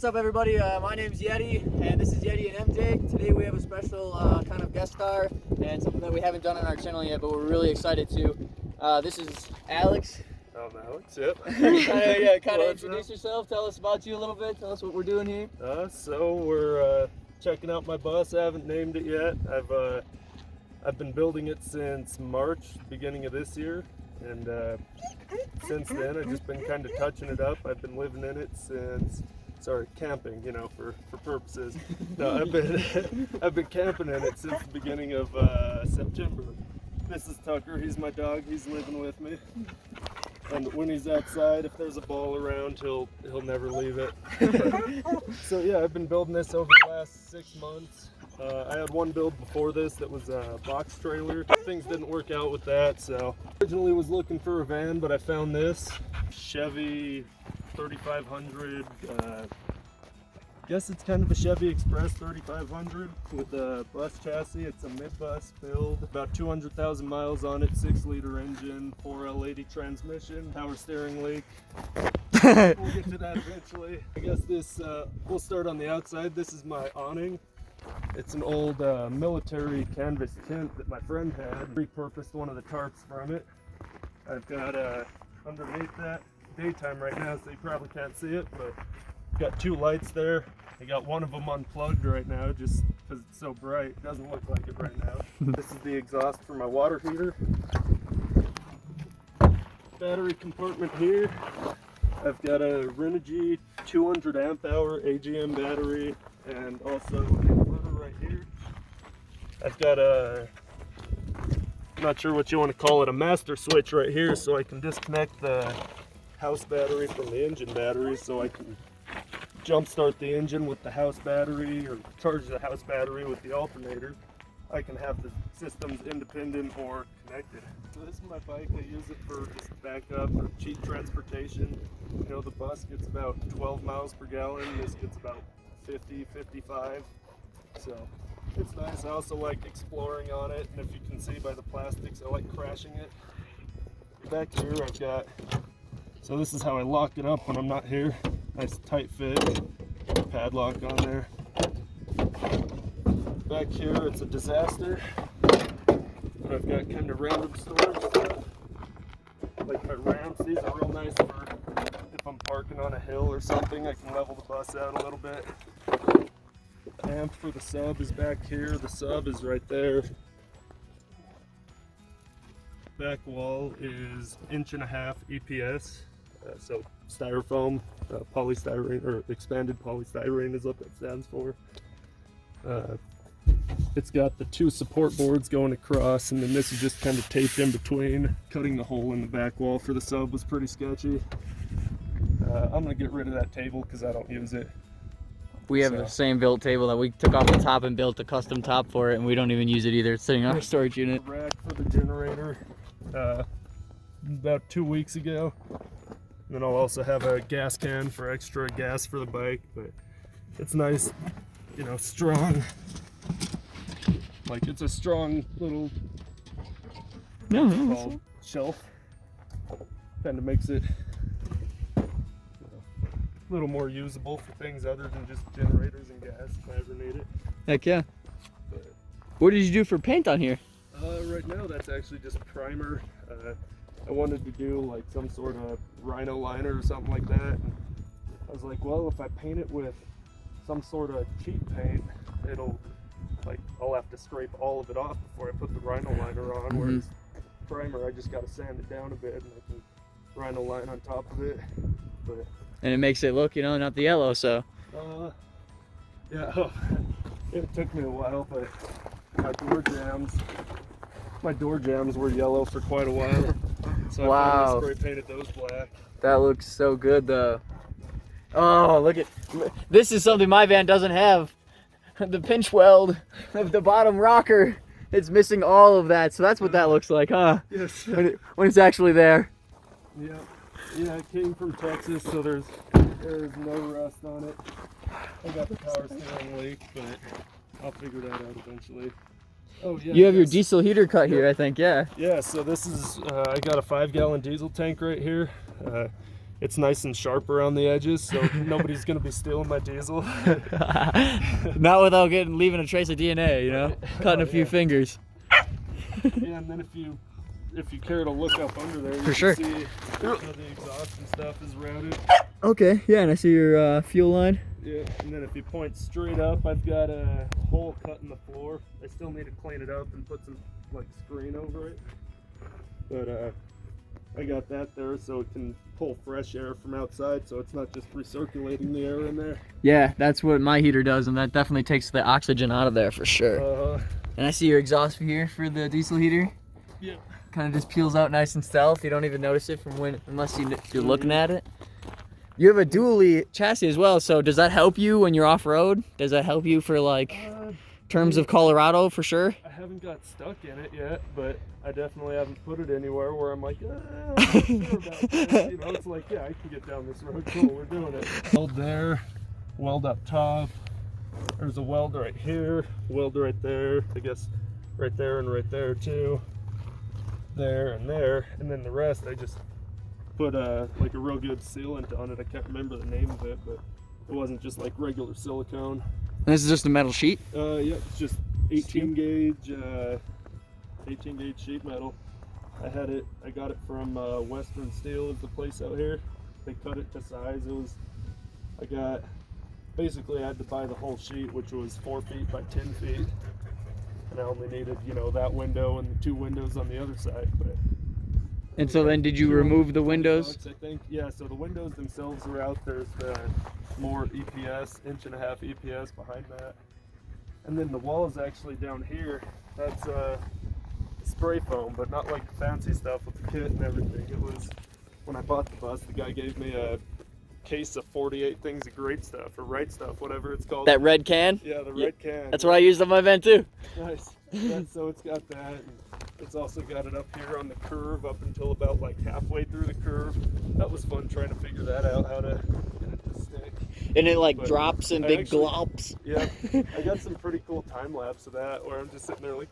What's up, everybody? My name's Yeti, and this is Yeti and MJ. Today we have a special kind of guest star and something that we haven't done on our channel yet, but we're really excited to. This is Alex. I'm Alex, yep. Kind of introduce yourself. Tell us about you a little bit. Tell us what we're doing here. So we're checking out my bus. I haven't named it yet. I've been building it since March, beginning of this year, and since then I've just been kind of touching it up. I've been living in it since. Sorry, camping, you know, for purposes. No, I've been camping in it since the beginning of September. This is Tucker. He's my dog. He's living with me. And when he's outside, if there's a ball around, he'll never leave it. So yeah, I've been building this over the last 6 months. I had one build before this that was a box trailer. Things didn't work out with that, so originally was looking for a van, but I found this Chevy 3500. I guess it's kind of a Chevy Express 3500 with a bus chassis. It's a mid-bus build, about 200,000 miles on it, 6-liter engine, 4L80 transmission, power steering leak. We'll get to that eventually. I guess this, we'll start on the outside. This is my awning. It's an old military canvas tent that my friend had. Repurposed one of the tarps from it. I've got underneath that, daytime right now, so you probably can't see it, but got 2 lights there. I got one of them unplugged right now just because it's so bright. It doesn't look like it right now. This is the exhaust for my water heater. Battery compartment here. I've got a Renogy 200 amp hour AGM battery and also an inverter right here. I've got a, I'm not sure what you want to call it, a master switch right here so I can disconnect the house battery from the engine battery so I can jump start the engine with the house battery or charge the house battery with the alternator. I can have the systems independent or connected. So this is my bike. I use it for just backup or cheap transportation. You know, the bus gets about 12 miles per gallon. This gets about 50, 55. So it's nice. I also like exploring on it, and if you can see by the plastics, I like crashing it. Back here I've got, so this is how I lock it up when I'm not here. Nice tight fit, padlock on there. Back here it's a disaster. But I've got kind of random storage stuff. Like my ramps, these are real nice for if I'm parking on a hill or something, I can level the bus out a little bit. The amp for the sub is back here, the sub is right there. Back wall is 1.5 inch EPS. So styrofoam, polystyrene, or expanded polystyrene is what that stands for. It's got the 2 support boards going across, and then this is just kind of taped in between. Cutting the hole in the back wall for the sub was pretty sketchy. I'm gonna get rid of that table because I don't use it. We have the same built table that we took off the top and built a custom top for it, and we don't even use it either. It's sitting on our storage unit. Rack for the generator about 2 weeks ago. And then I'll also have a gas can for extra gas for the bike, but it's nice, you know, strong. Like it's a strong little shelf. Kind of makes it a little more usable for things other than just generators and gas if I ever need it. Heck yeah. But What did you do for paint on here? Right now that's actually just primer. I wanted to do like some sort of rhino liner or something like that. And I was like, well, if I paint it with some sort of cheap paint, it'll like I'll have to scrape all of it off before I put the rhino liner on. Whereas primer, I just got to sand it down a bit and I can rhino line on top of it. But And it makes it look, you know, not the yellow. So. Yeah. It took me a while, but my door jambs were yellow for quite a while. So I finally spray painted those black. That looks so good though. Oh, look at this is something my van doesn't have. The pinch weld of the bottom rocker. It's missing all of that. So that's what that looks like, huh? Yes. When it's actually there. Yeah. Yeah, it came from Texas, so there's no rust on it. I got the power steering leak, but I'll figure that out eventually. Oh yeah. You have your diesel heater cut here, I think, yeah. Yeah, so this is, I got a 5-gallon diesel tank right here. It's nice and sharp around the edges, so nobody's gonna be stealing my diesel. Not without leaving a trace of DNA, you know? Cutting a few fingers. Yeah, and then if you care to look up under there, you sure. can see how the exhaust and stuff is routed. Okay, yeah, and I see your fuel line. Yeah, and then if you point straight up, I've got a hole cut in the floor. I still need to clean it up and put some like screen over it. But I got that there so it can pull fresh air from outside, so it's not just recirculating the air in there. Yeah, that's what my heater does, and that definitely takes the oxygen out of there for sure. And I see your exhaust here for the diesel heater. Yeah. Kind of just peels out nice and stealth. You don't even notice it unless you're looking at it. You have a dually chassis as well, so does that help you when you're off-road? Does that help you for like terms of Colorado for sure? I haven't got stuck in it yet, but I definitely haven't put it anywhere where I'm like, I'm not sure about this. You know, it's like, yeah, I can get down this road. Cool, we're doing it. Weld there, weld up top. There's a weld right here, weld right there. I guess right there and right there too. There and there, and then the rest I just put like a real good sealant on it. I can't remember the name of it, but it wasn't just like regular silicone. This is just a metal sheet? Yeah, it's just 18 gauge sheet metal. I got it from Western Steel is the place out here. They cut it to size. Basically I had to buy the whole sheet, which was 4 feet by 10 feet. And I only needed, you know, that window and the 2 windows on the other side. But and so then did you remove the windows? I think, yeah, so the windows themselves are out. There's the more EPS, 1.5 inch EPS behind that. And then the wall is actually down here. That's spray foam, but not like the fancy stuff with the kit and everything. It was, when I bought the bus, the guy gave me a case of 48 things of great stuff, or right stuff, whatever it's called. That red can? Yeah, the red can. That's what I used on my van too. Nice. Yeah, so it's got that, and it's also got it up here on the curve up until about like halfway through the curve. That was fun trying to figure that out, how to get it to stick. And it like drops in big glops. Yeah, I got some pretty cool time lapse of that where I'm just sitting there like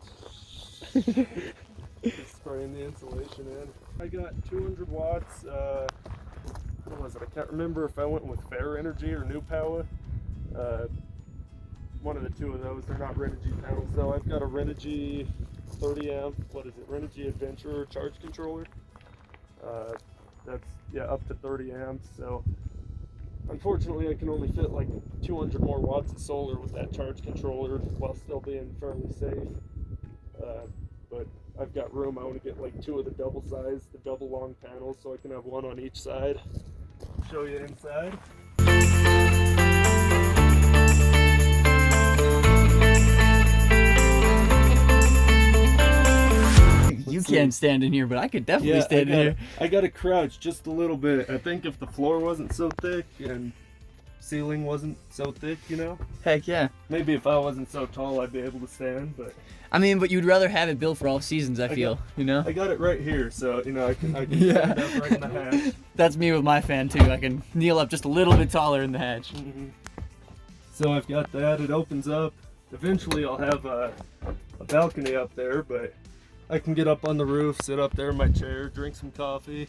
just spraying the insulation in. I got 200 watts. What was it? I can't remember if I went with Fair Energy or New Power. One of the two of those. They're not Renogy panels though. I've got a Renogy 30 amp. What is it? Renogy Adventurer charge controller. That's up to 30 amps. So unfortunately, I can only fit like 200 more watts of solar with that charge controller while still being fairly safe. But I've got room. I want to get like 2 of the double size, the double long panels, so I can have 1 on each side. Show you inside. You can't stand in here, but I could definitely stand in here. I got to crouch just a little bit. I think if the floor wasn't so thick and ceiling wasn't so thick, you know? Heck yeah. Maybe if I wasn't so tall, I'd be able to stand, but... I mean, but you'd rather have it built for all seasons, I feel, you know? I got it right here, so, you know, I can stand up right in the hatch. That's me with my fan, too. I can kneel up just a little bit taller in the hatch. Mm-hmm. So I've got that. It opens up. Eventually, I'll have a balcony up there, but I can get up on the roof, sit up there in my chair, drink some coffee.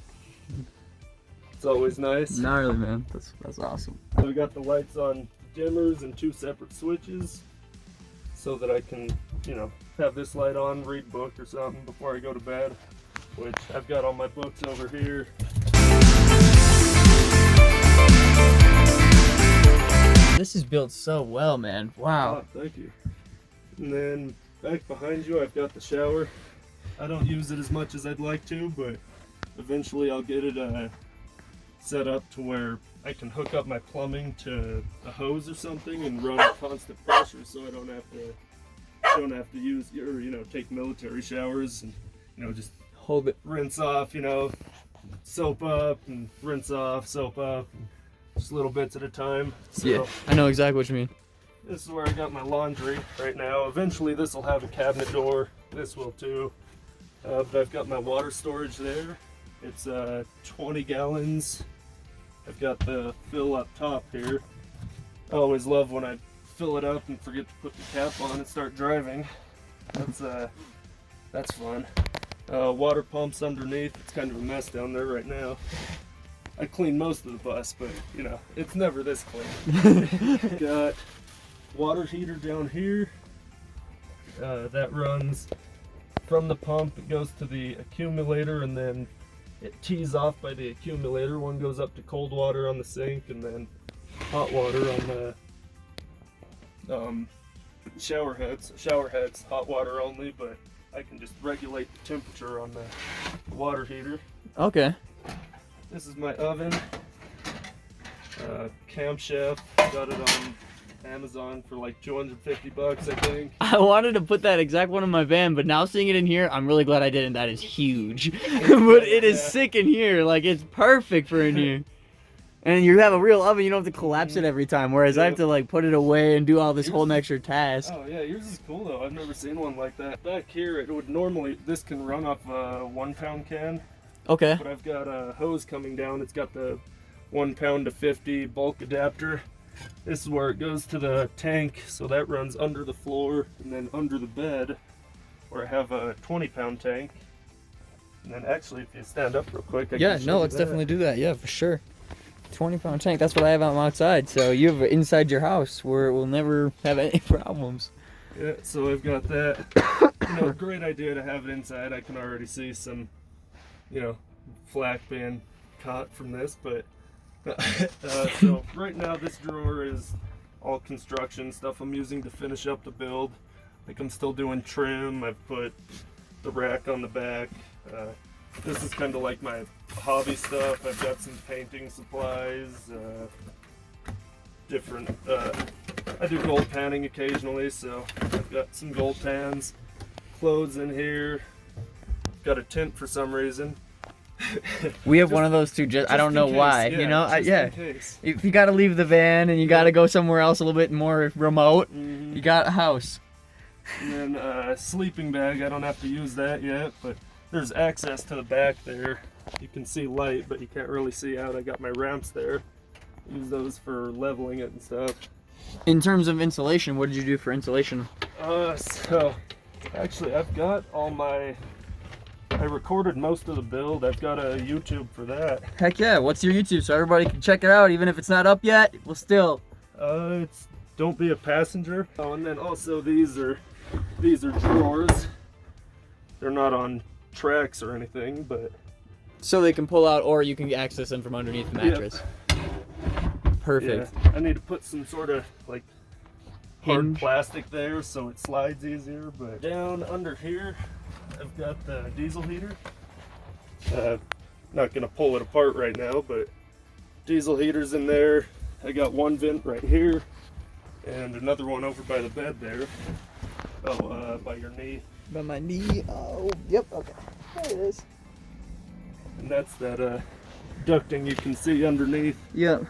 It's always nice. Gnarly, man. That's awesome. So we got the lights on dimmers and 2 separate switches. so that I can, you know, have this light on, read book or something before I go to bed, which I've got all my books over here. This is built so well, man. Wow. Oh, thank you. And then back behind you, I've got the shower. I don't use it as much as I'd like to, but eventually I'll get it set up to where I can hook up my plumbing to a hose or something and run at constant pressure, so I don't have to use, or, you know, take military showers and, you know, just Hold it. rinse off, you know, soap up and rinse off, soap up, and just little bits at a time. So Yeah, I know exactly what you mean. this is where I got my laundry right now. Eventually this will have a cabinet door. This will too. But I've got my water storage there. It's 20 gallons. I've got the fill up top here. I always love when I fill it up and forget to put the cap on and start driving. That's fun. Water pumps underneath. It's kind of a mess down there right now. I clean most of the bus, but you know, it's never this clean. Got water heater down here. That runs from the pump. It goes to the accumulator, and then it tees off by the accumulator. One goes up to cold water on the sink, and then hot water on the shower heads. Shower heads, hot water only, but I can just regulate the temperature on the water heater. Okay. This is my oven. Camp Chef. Got it on Amazon for like $250, I think. I wanted to put that exact one in my van, but now seeing it in here, I'm really glad I didn't. That is huge. But it is sick in here. Like, it's perfect for in here. And you have a real oven, you don't have to collapse it every time, whereas I have to like put it away and do all this whole extra task. Oh yeah, yours is cool though. I've never seen one like that. Back here, it would normally, this can run off a 1 pound can. Okay. But I've got a hose coming down. It's got the 1 pound to 50 bulk adapter. This is where it goes to the tank, so that runs under the floor and then under the bed, where I have a 20 pound tank. And then actually, if you stand up real quick, I Yeah, can show no, you let's that. definitely do that. Yeah, for sure. 20 pound tank, that's what I have out outside. So you have it inside your house where it will never have any problems. Yeah, so I've got that. You know, great idea to have it inside. I can already see some, you know, flack being caught from this, but so right now this drawer is all construction stuff I'm using to finish up the build. Like, I'm still doing trim. I've put the rack on the back. This is kind of like my hobby stuff. I've got some painting supplies, different, I do gold panning occasionally, so I've got some gold pans, clothes in here, got a tent for some reason. We have one of those too, just I don't know in why, case, you know? in case. If you gotta leave the van and you gotta go somewhere else a little bit more remote, Mhm. you got a house. And then sleeping bag, I don't have to use that yet, but there's access to the back there. You can see light, but you can't really see out. I got my ramps there. Use those for leveling it and stuff. In terms of insulation, what did you do for insulation? So actually I've got all my, I recorded most of the build. I've got a YouTube for that. Heck yeah, what's your YouTube so everybody can check it out, even if it's not up yet, we'll still. It's Don't Be a Passenger. Oh, and then also these are drawers. They're not on tracks or anything, but So they can pull out, or you can access them from underneath the mattress. Perfect. yeah, I need to put some sort of like hard Hinge. plastic there so it slides easier. But down under here, I've got the diesel heater. Not gonna pull it apart right now, but diesel heater's in there. I got one vent right here, and another one over by the bed there. Oh, by your knee. By my knee, oh, yep, okay. There it is. And that's that ducting you can see underneath. Yep.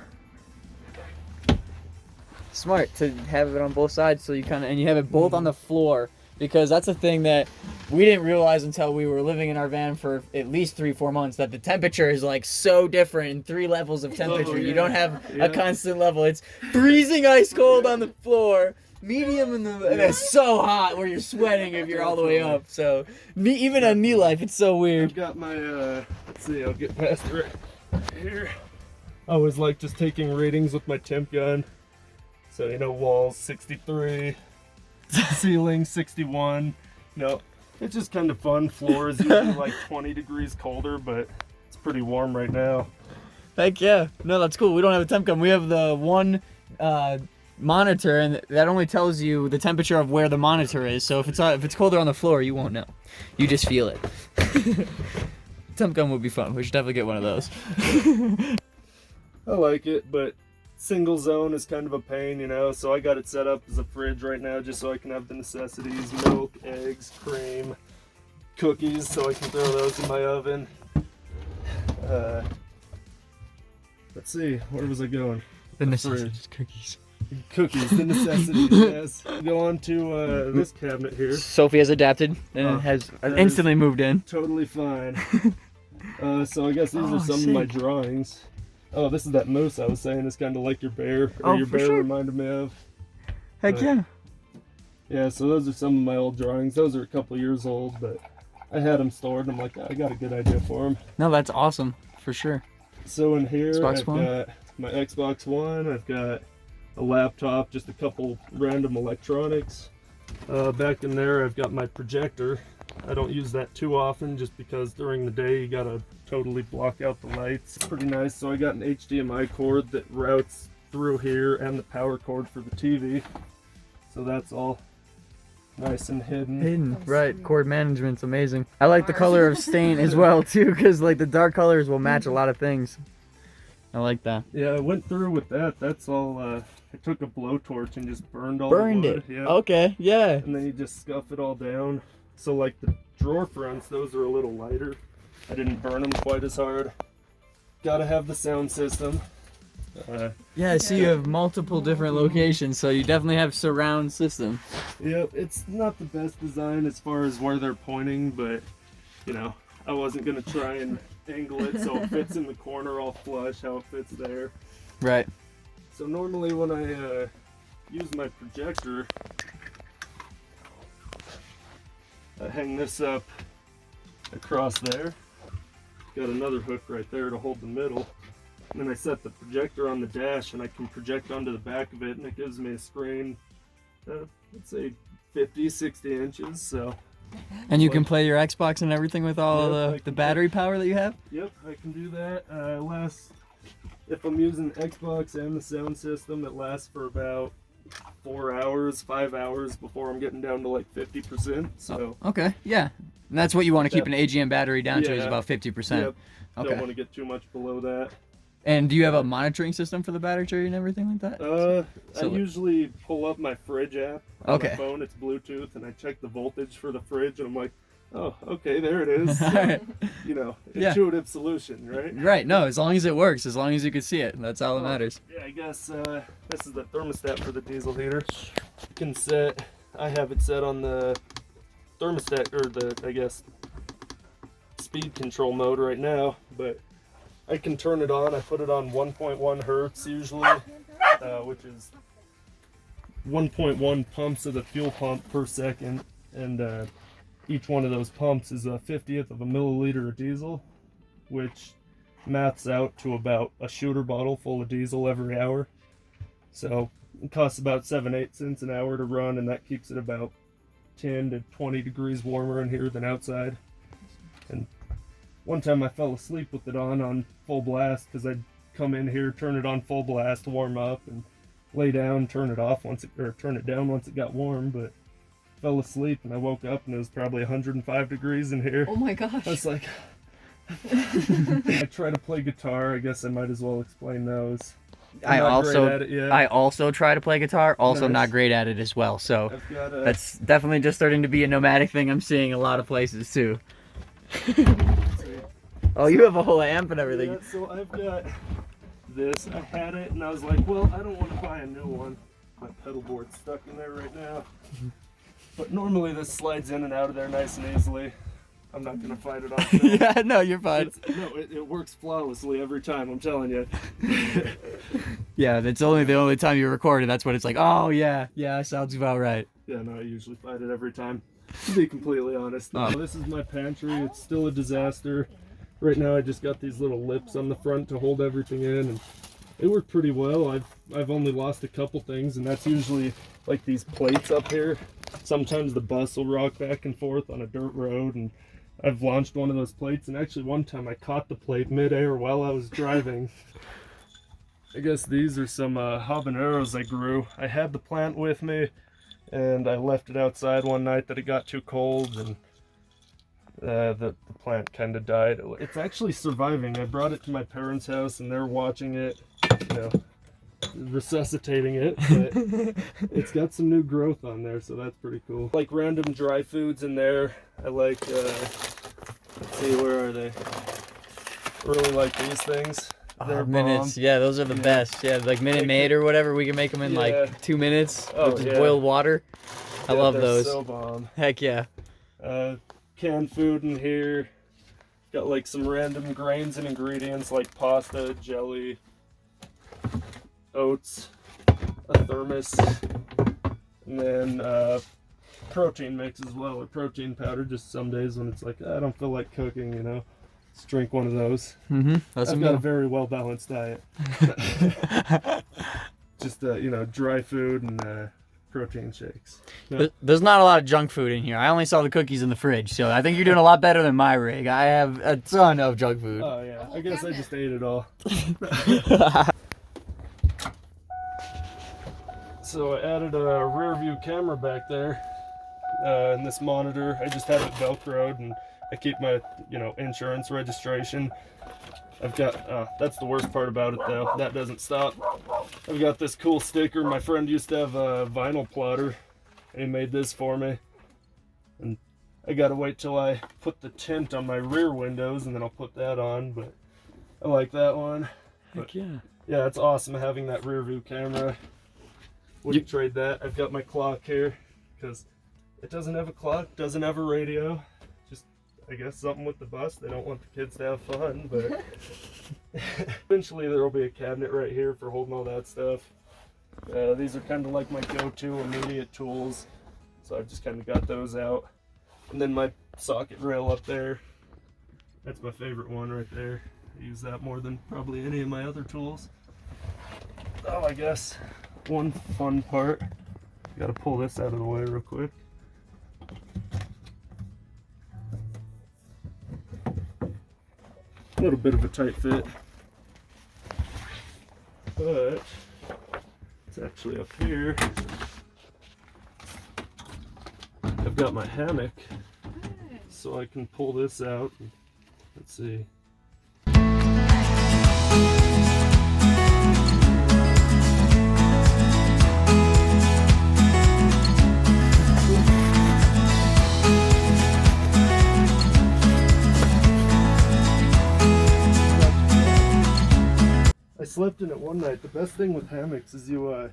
Smart to have it on both sides, so you and you have it both on the floor, because that's a thing that we didn't realize until we were living in our van for at least 3-4 months, that the temperature is like so different in 3 levels of temperature. Oh, yeah. You don't have Yeah. a constant level. It's freezing ice cold on the floor, medium and it's so hot where you're sweating if you're all the way up. So even on knee life, it's so weird. I've got my let's see, I'll get past it right here. I always like just taking readings with my temp gun. So, you know, walls 63, Ceiling 61. No, it's just kind of fun. Floor is usually like 20 degrees colder, but it's pretty warm right now. Heck yeah. No, that's cool. We don't have a temp gun. We have the one monitor, and that only tells you the temperature of where the monitor is. So if it's colder on the floor, you won't know. You just feel it. Temp gun would be fun. We should definitely get one of those. I like it, but single zone is kind of a pain, you know, so I got it set up as a fridge right now just so I can have the necessities: milk, eggs, cream, cookies, so I can throw those in my oven. Let's see, where was I going? The necessities, cookies. Cookies, the necessities, yes. Go on to this cabinet here. Sophie has adapted and has instantly moved in. Totally fine. So I guess these are some of my drawings. Oh, this is that moose I was saying. It's kind of like your bear, or your bear reminded me of. Heck yeah. Yeah, so those are some of my old drawings. Those are a couple years old, but I had them stored. I'm like, I got a good idea for them. No, that's awesome, for sure. So in here, I've got my Xbox One. I've got a laptop, just a couple random electronics. Back in there, I've got my projector. I don't use that too often just because during the day you gotta totally block out the lights. Pretty nice. So I got an HDMI cord that routes through here and the power cord for the TV. So that's all nice and hidden. Right. Cord management's amazing. I like the color of stain as well too, because like the dark colors will match a lot of things. I like that. Yeah, I went through with that. That's all. I took a blowtorch and just burned all the wood. it. Yeah. Okay. Yeah. And then you just scuff it all down. So like the drawer fronts, those are a little lighter. I didn't burn them quite as hard. Gotta have the sound system. Yeah, I see you have multiple different locations, so you definitely have surround system. Yep, it's not the best design as far as where they're pointing, but you know, I wasn't gonna try and angle it so it fits in the corner all flush, how it fits there. Right. So normally when I use my projector, I hang this up across there. Got another hook right there to hold the middle. And then I set the projector on the dash and I can project onto the back of it, and it gives me a screen, let's say 50, 60 inches. So. And you can play your Xbox and everything with all the battery power that you have? Yep, I can do that. If I'm using Xbox and the sound system, it lasts for about 4 hours, 5 hours before I'm getting down to like 50%. So. Okay, yeah. And that's what you want to keep an AGM battery down to, is about 50%. Yep. Okay. Don't want to get too much below that. And do you have a monitoring system for the battery and everything like that? I usually pull up my fridge app on my phone. It's Bluetooth, and I check the voltage for the fridge, and I'm like, oh, okay, there it is. So, you know, intuitive solution, right? Right. No, as long as it works, as long as you can see it, that's all that matters. Yeah, I guess this is the thermostat for the diesel heater. I have it set on the thermostat, or the, I guess, speed control mode right now, but I can turn it on. I put it on 1.1 hertz usually, which is 1.1 pumps of the fuel pump per second, and each one of those pumps is a 50th of a milliliter of diesel, which maths out to about a shooter bottle full of diesel every hour. So it costs about 7-8 cents an hour to run, and that keeps it about 10 to 20 degrees warmer in here than outside. And one time I fell asleep with it on full blast, because I'd come in here, turn it on full blast to warm up, and lay down, turn it down once it got warm, but fell asleep and I woke up and it was probably 105 degrees in here. Oh my gosh. I was like, I try to play guitar. I guess I might as well explain those. I also try to play guitar, also not great at it as well, so that's definitely just starting to be a nomadic thing I'm seeing a lot of places too. Oh, you have a whole amp and everything. Yeah, so I've got this. I had it and I was like, well, I don't want to buy a new one. My pedal board's stuck in there right now. But normally this slides in and out of there nice and easily. I'm not going to fight it off. Yeah, no, you're fine. It works flawlessly every time, I'm telling you. Yeah, it's only the only time you record it, that's when it's like, oh yeah, sounds about right. Yeah, no, I usually fight it every time, to be completely honest. This is my pantry. It's still a disaster. Right now I just got these little lips on the front to hold everything in, and it worked pretty well. I've only lost a couple things, and that's usually like these plates up here. sometimes the bus will rock back and forth on a dirt road, and I've launched one of those plates, and actually one time I caught the plate midair while I was driving. I guess these are some habaneros I grew. I had the plant with me, and I left it outside one night that it got too cold, and the plant kind of died. It's actually surviving. I brought it to my parents' house, and they're watching it, you know, resuscitating it, but it's got some new growth on there, so that's pretty cool. Like random dry foods in there. I like, let's see, where are they? Really like these things. They're minutes, yeah, those are the best. Yeah, like Minute Maid or whatever, we can make them in like 2 minutes with just boiled water. I love those. So bomb. Heck yeah. Canned food in here. Got like some random grains and ingredients like pasta, jelly, oats, a thermos, and then protein mix as well, or protein powder, just some days when it's like, I don't feel like cooking, you know. Just drink one of those. I've got a very well balanced diet. Just you know, dry food and protein shakes. Yeah. There's not a lot of junk food in here. I only saw the cookies in the fridge, so I think you're doing a lot better than my rig. I have a ton of junk food. Oh yeah, I guess I just ate it all. So I added a rear view camera back there, and this monitor. I just have it Velcroed, and I keep my, you know, insurance registration. I've got, that's the worst part about it though, that doesn't stop. I've got this cool sticker. My friend used to have a vinyl plotter, and he made this for me. And I gotta wait till I put the tint on my rear windows, and then I'll put that on, but I like that one. Heck yeah. Yeah, it's awesome having that rear view camera. Wouldn't trade that. I've got my clock here, because it doesn't have a clock, doesn't have a radio. I guess something with the bus. They don't want the kids to have fun, but eventually there will be a cabinet right here for holding all that stuff. These are kind of like my go-to immediate tools, so I've just kind of got those out. And then my socket rail up there. That's my favorite one right there. I use that more than probably any of my other tools. Oh, I guess one fun part. Got to pull this out of the way real quick. A little bit of a tight fit, but it's actually up here. I've got my hammock, so I can pull this out. Let's see. I slept in it one night. The best thing with hammocks is you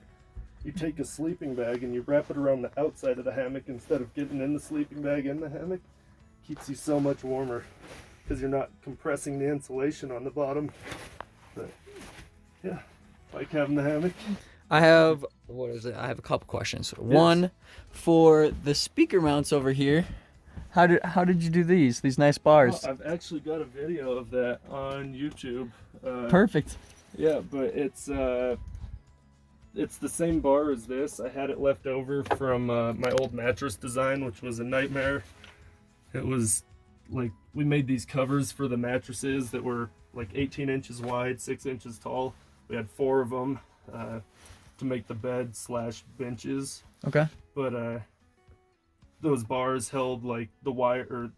take a sleeping bag and you wrap it around the outside of the hammock instead of getting in the sleeping bag in the hammock. Keeps you so much warmer because you're not compressing the insulation on the bottom. But yeah, like having the hammock. I have, what is it? I have a couple questions. Yes. One, for the speaker mounts over here, how did you do these nice bars? I've actually got a video of that on YouTube. Perfect. Yeah, but it's the same bar as this. I had it left over from my old mattress design, which was a nightmare. It was like, we made these covers for the mattresses that were like 18 inches wide, 6 inches tall. We had 4 of them to make the bed / benches. Okay. But those bars held like the wire, or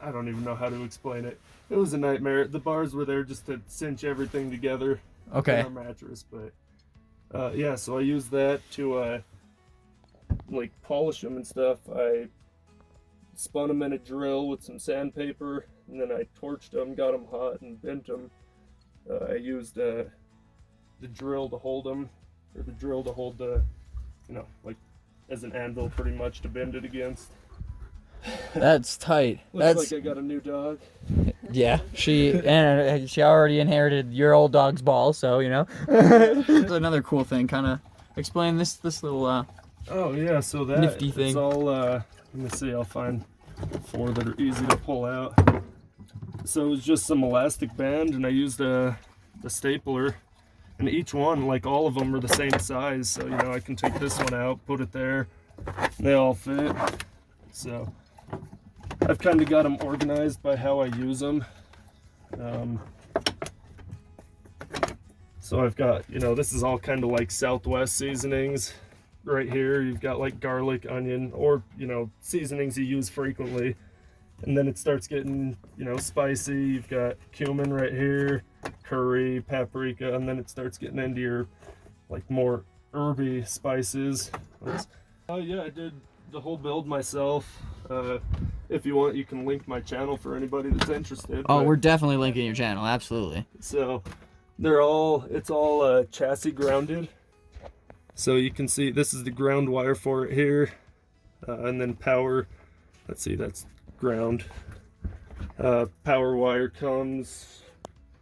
I don't even know how to explain it. It was a nightmare. The bars were there just to cinch everything together. Okay. In our mattress, but yeah, so I used that to like polish them and stuff. I spun them in a drill with some sandpaper, and then I torched them, got them hot, and bent them. I used the drill to hold them, or the drill to hold the, you know, like as an anvil pretty much to bend it against. That's tight. Looks like I got a new dog. Yeah, she already inherited your old dog's ball, so you know. That's another cool thing. Kind of explain this little oh yeah, so that nifty thing. It's all let me see. I'll find 4 that are easy to pull out. So it was just some elastic band, and I used a stapler, and each one, like all of them, are the same size. So you know, I can take this one out, put it there. They all fit. So I've kind of got them organized by how I use them. So I've got, you know, this is all kind of like Southwest seasonings. Right here, you've got like garlic, onion, or, you know, seasonings you use frequently. And then it starts getting, you know, spicy. You've got cumin right here, curry, paprika, and then it starts getting into your like more herby spices. Oh yeah, I did the whole build myself. If you want, you can link my channel for anybody that's interested. Oh, we're definitely linking your channel, absolutely. So it's all chassis grounded. So you can see this is the ground wire for it here, and then power. Let's see, that's ground. Power wire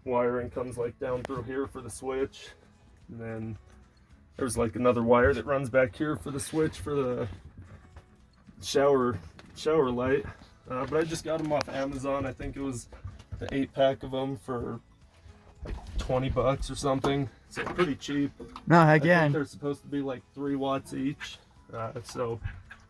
wiring comes like down through here for the switch, and then there's like another wire that runs back here for the switch for the shower light. But I just got them off Amazon. I think it was the 8-pack of them for like $20 or something. So pretty cheap. No, I again. think they're supposed to be like 3 watts each. So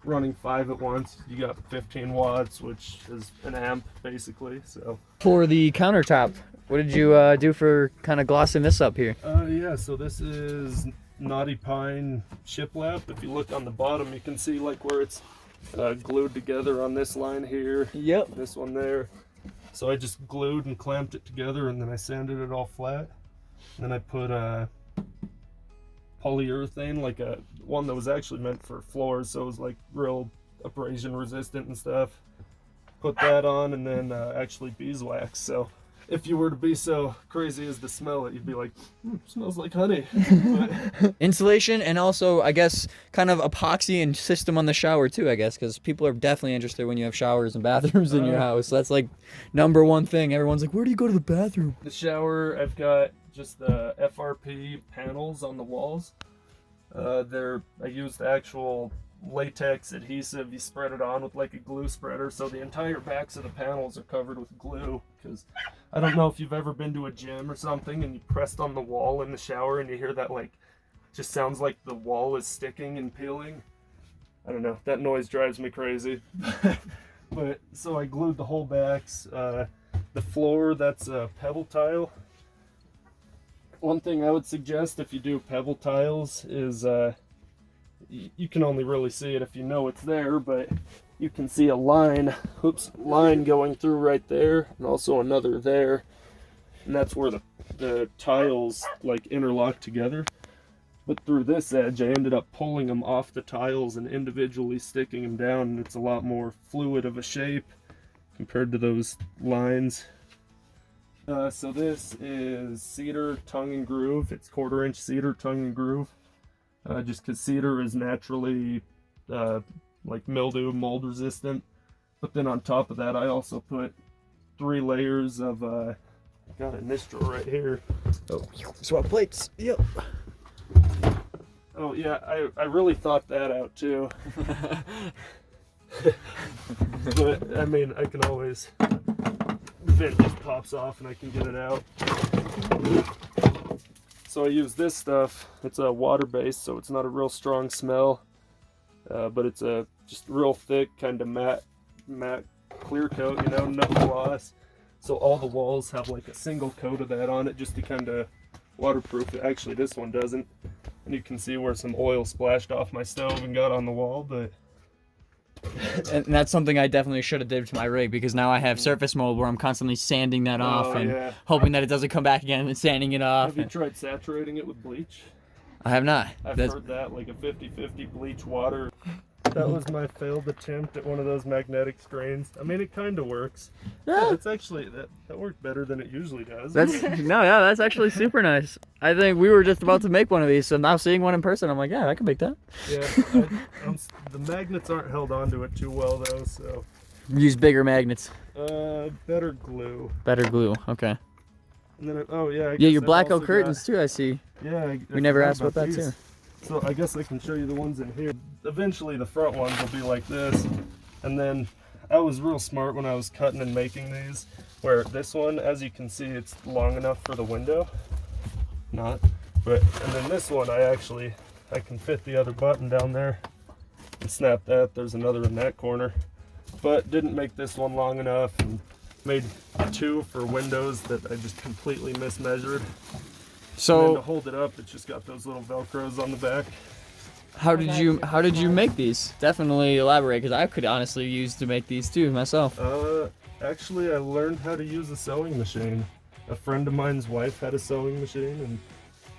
running 5 at once, you got 15 watts, which is an amp basically. So For the countertop, what did you do for kind of glossing this up here? Yeah, so this is Knotty Pine shiplap. If you look on the bottom, you can see like where it's glued together on this line here. Yep. This one there. So I just glued and clamped it together, and then I sanded it all flat. And then I put a polyurethane, like a one that was actually meant for floors, so it was like real abrasion resistant and stuff. Put that on, and then actually beeswax. So if you were to be so crazy as to smell it, you'd be like, smells like honey. But, Insulation, and also I guess kind of epoxy and system on the shower too, I guess, because people are definitely interested when you have showers and bathrooms in your house. That's like #1 thing. Everyone's like, where do you go to the bathroom? the shower, I've got just the FRP panels on the walls. I used the actual latex adhesive. You spread it on with like a glue spreader, so the entire backs of the panels are covered with glue. Because I don't know if you've ever been to a gym or something and you pressed on the wall in the shower and you hear that, like, just sounds like the wall is sticking and peeling. I don't know, that noise drives me crazy. But so I glued the whole backs. The floor, that's a pebble tile. One thing I would suggest if you do pebble tiles is you can only really see it if you know it's there, but you can see a line going through right there, and also another there, and that's where the tiles like interlock together. But through this edge, I ended up pulling them off the tiles and individually sticking them down, and it's a lot more fluid of a shape compared to those lines. So this is cedar tongue and groove. It's 1/4-inch cedar tongue and groove. Just because cedar is naturally like mildew, mold resistant. But then on top of that, I also put 3 layers of, I got it in this drawer right here. Oh, swap plates. Yep. Oh yeah, I really thought that out too. But I mean, I can always, the vent just pops off and I can get it out. So I use this stuff. It's a water-based, so it's not a real strong smell, but it's a just real thick kind of matte clear coat, you know, no gloss. So all the walls have like a single coat of that on it, just to kind of waterproof it. Actually, this one doesn't, and you can see where some oil splashed off my stove and got on the wall, but. And that's something I definitely should have did to my rig, because now I have surface mold where I'm constantly sanding that off and hoping that it doesn't come back again and sanding it off. Have you tried saturating it with bleach? I have not. I've heard that, like a 50-50 bleach water. That was my failed attempt at one of those magnetic screens. I mean, it kind of works. Yeah, it's actually, that worked better than it usually does. That's actually super nice. I think we were just about to make one of these, so now seeing one in person, I'm like, yeah, I can make that. Yeah, the magnets aren't held onto it too well though, so. Use bigger magnets. Better glue. Better glue, okay. And then, oh yeah. Yeah, your black oak curtains too, I see. Yeah. We never asked about that too. So I guess I can show you the ones in here. Eventually the front ones will be like this. And then I was real smart when I was cutting and making these, where this one, as you can see, it's long enough for the window. And then this one, I can fit the other button down there. and snap that. There's another in that corner, but didn't make this one long enough, and made 2 for windows that I just completely mismeasured. So and then to hold it up, it's just got those little Velcros on the back. how did you make these? Definitely elaborate, because I could honestly use to make these too myself. Actually, I learned how to use a sewing machine. A friend of mine's wife had a sewing machine, and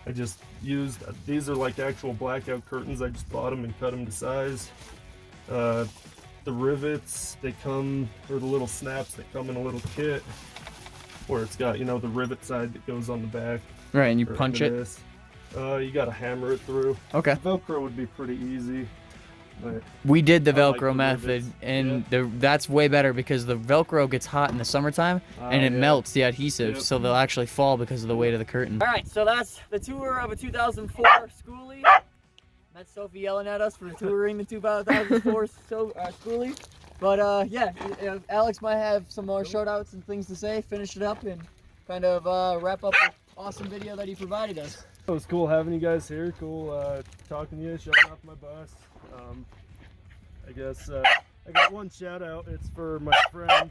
I just used, these are like actual blackout curtains. I just bought them and cut them to size. The rivets, they come, or the little snaps, they come in a little kit where it's got, you know, the rivet side that goes on the back. Right, and you punch it. You gotta hammer it through. Okay. Velcro would be pretty easy. But We did the I like Velcro the method, rivets, and that's way better because the Velcro gets hot in the summertime, and it yeah. melts the adhesive, Yep. so they'll actually fall because of the weight of the curtain. All right, so that's the tour of a 2004 Skoolie. That's Sophie yelling at us for touring the 2004 Skoolie. But yeah, Alex might have some more shout-outs and things to say, finish it up, and kind of wrap up the awesome video that he provided us. it was cool having you guys here. Cool talking to you, showing off my bus. I guess I got one shout out. It's for my friend.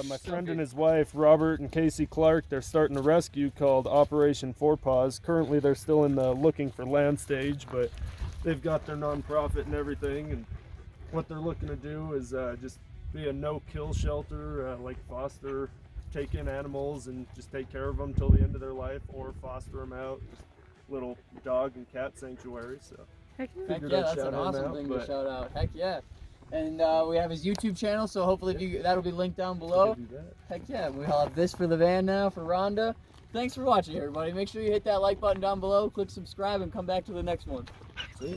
My friend and his wife, Robert and Casey Clark. They're starting a rescue called Operation Four Paws. Currently, they're still in the looking for land stage, but they've got their nonprofit and everything. And what they're looking to do is just be a no-kill shelter, like foster, take in animals and just take care of them till the end of their life, or foster them out. Just little dog and cat sanctuary. So. Heck Figured yeah, I'd that's shout an him awesome out, thing but- to shout out. Heck yeah. And we have his YouTube channel, so hopefully that'll be linked down below. Do that. Heck yeah, we'll have this for the van now for Rhonda. Thanks for watching, everybody. Make sure you hit that like button down below, click subscribe, and come back to the next one. See?